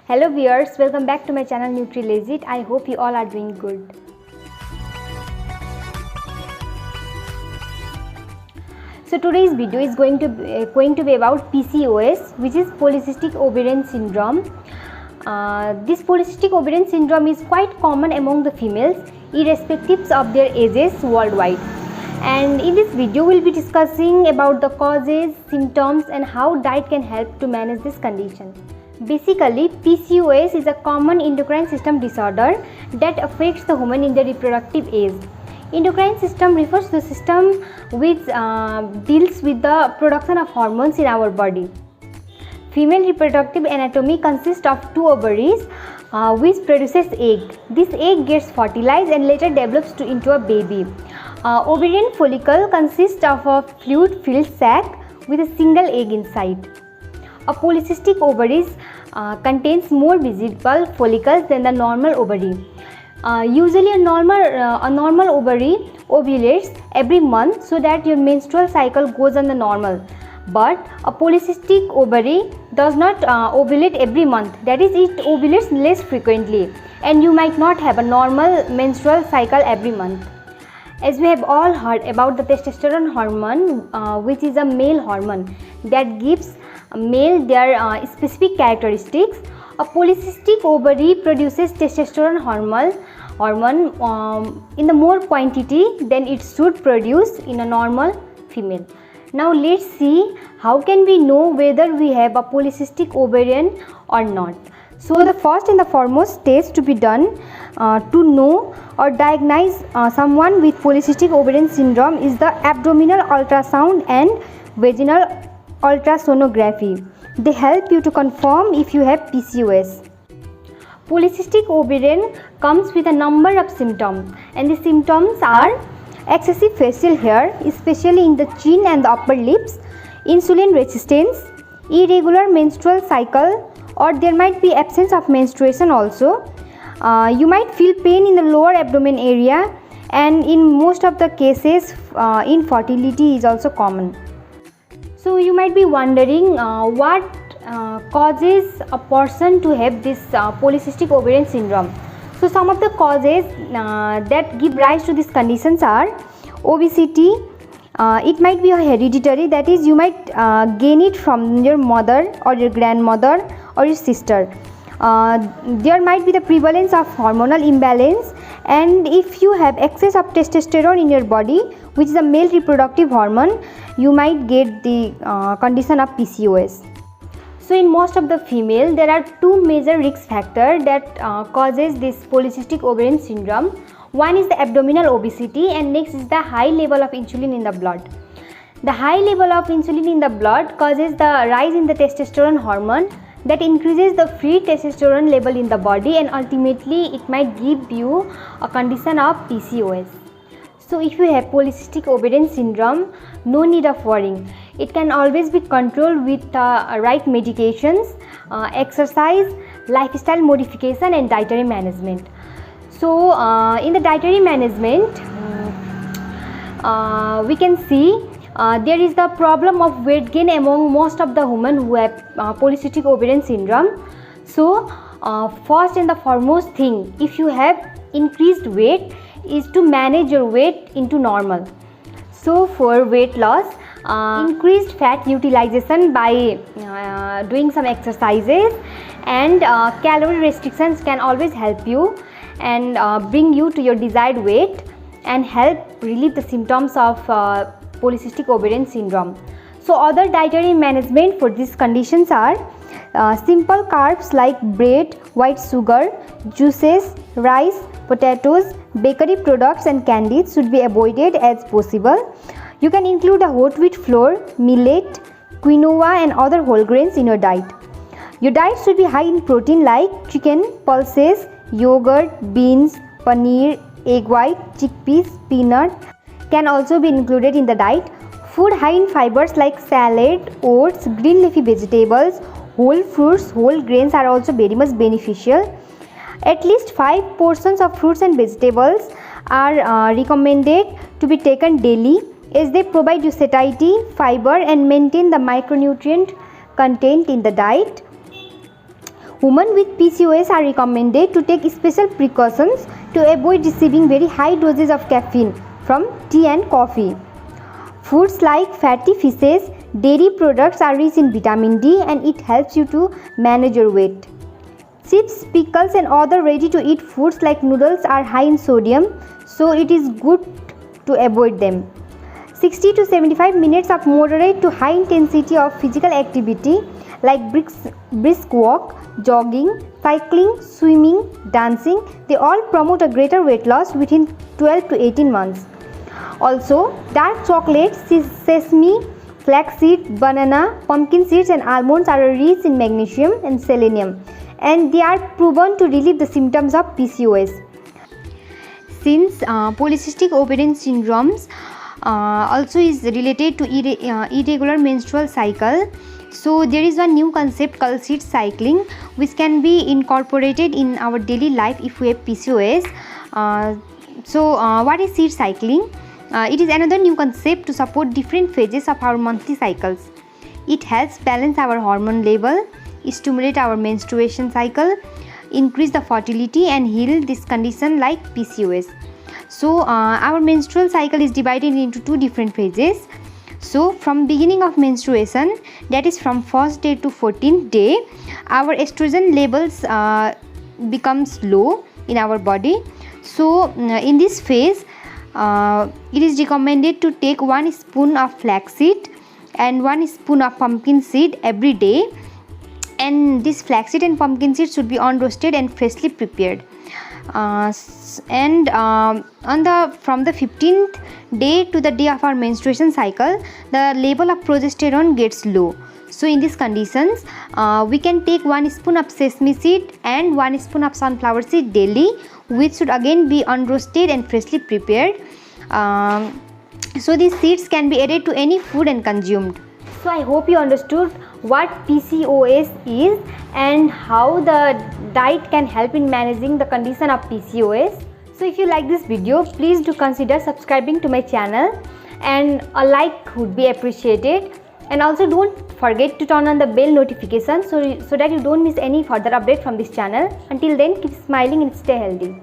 Hello viewers, welcome back to my channel NutriLegit. I hope you all are doing good. So today's video is going to be about PCOS, which is polycystic ovarian syndrome. This polycystic ovarian syndrome is quite common among the females, irrespective of their ages worldwide. And in this video, we'll be discussing about the causes, symptoms, and how diet can help to manage this condition. Basically, PCOS is a common endocrine system disorder that affects the woman in their reproductive age. Endocrine system refers to the system which deals with the production of hormones in our body. Female reproductive anatomy consists of two ovaries which produces egg. This egg gets fertilized and later develops into a baby. Ovarian follicle consists of a fluid-filled sac with a single egg inside. A polycystic ovaries contains more visible follicles than the normal ovary. Usually a normal ovary ovulates every month so that your menstrual cycle goes on the normal. But a polycystic ovary does not ovulate every month, that is, it ovulates less frequently, and you might not have a normal menstrual cycle every month. As we have all heard about the testosterone hormone, which is a male hormone that gives male their specific characteristics, a polycystic ovary produces testosterone hormone in the more quantity than it should produce in a normal female. Now let's see how can we know whether we have a polycystic ovarian or not. So the first and the foremost stage to be done to know or diagnose someone with polycystic ovarian syndrome is the abdominal ultrasound and vaginal ultrasonography. They help you to confirm if you have PCOS. Polycystic ovarian comes with a number of symptoms, and the symptoms are excessive facial hair, especially in the chin and the upper lips, insulin resistance, irregular menstrual cycle, or there might be absence of menstruation also. You might feel pain in the lower abdomen area, and in most of the cases infertility is also common. So you might be wondering what causes a person to have this polycystic ovarian syndrome. So some of the causes that give rise to these conditions are obesity. It might be a hereditary, that is, you might gain it from your mother or your grandmother or your sister. There might be the prevalence of hormonal imbalance, and if you have excess of testosterone in your body, which is a male reproductive hormone, you might get the condition of PCOS. So in most of the female, there are two major risk factors that causes this polycystic ovarian syndrome. One is the abdominal obesity, and next is the high level of insulin in the blood. The high level of insulin in the blood causes the rise in the testosterone hormone that increases the free testosterone level in the body, and ultimately it might give you a condition of PCOS. So if you have polycystic ovarian syndrome, no need of worrying. It can always be controlled with right medications, exercise, lifestyle modification, and dietary management. So in the dietary management, we can see there is the problem of weight gain among most of the women who have polycystic ovarian syndrome. So first and the foremost thing, if you have increased weight, is to manage your weight into normal. So for weight loss, increased fat utilization by doing some exercises and calorie restrictions can always help you and bring you to your desired weight and help relieve the symptoms of polycystic ovarian syndrome. So other dietary management for these conditions are simple carbs like bread, white sugar, juices, rice, potatoes, bakery products and candies should be avoided as possible. You can include a whole wheat flour, millet, quinoa and other whole grains in your diet. Your diet should be high in protein like chicken, pulses, yogurt, beans, paneer, egg white, chickpeas, peanut can also be included in the diet. Food high in fibers like salad, oats, green leafy vegetables, whole fruits, whole grains are also very much beneficial. At least 5 portions of fruits and vegetables are recommended to be taken daily, as they provide you satiety, fiber and maintain the micronutrient content in the diet. Women with PCOS are recommended to take special precautions to avoid receiving very high doses of caffeine from tea and coffee. Foods like fatty fishes, dairy products are rich in vitamin D and it helps you to manage your weight. Chips, pickles and other ready-to-eat foods like noodles are high in sodium, so it is good to avoid them. 60 to 75 minutes of moderate to high intensity of physical activity like brisk walk, jogging, cycling, swimming, dancing, they all promote a greater weight loss within 12 to 18 months. Also, dark chocolates, sesame, flaxseed, banana, pumpkin seeds and almonds are rich in magnesium and selenium, and they are proven to relieve the symptoms of PCOS. Since polycystic ovarian syndromes also is related to irregular menstrual cycle, so there is one new concept called seed cycling which can be incorporated in our daily life if we have PCOS. What is seed cycling? It is another new concept to support different phases of our monthly cycles. It helps balance our hormone level, stimulate our menstruation cycle, increase the fertility and heal this condition like PCOS. So our menstrual cycle is divided into two different phases. So from beginning of menstruation, that is from first day to 14th day, our estrogen levels becomes low in our body. So in this phase, it is recommended to take 1 spoon of flaxseed and 1 spoon of pumpkin seed every day, and this flaxseed and pumpkin seed should be unroasted and freshly prepared. From the 15th day to the day of our menstruation cycle, the level of progesterone gets low. So in these conditions, we can take 1 spoon of sesame seed and 1 spoon of sunflower seed daily, which should again be unroasted and freshly prepared. So these seeds can be added to any food and consumed. So I hope you understood what PCOS is and how the diet can help in managing the condition of PCOS. So if you like this video, please do consider subscribing to my channel, and a like would be appreciated. And also don't forget to turn on the bell notification so that you don't miss any further update from this channel. Until then, keep smiling and stay healthy.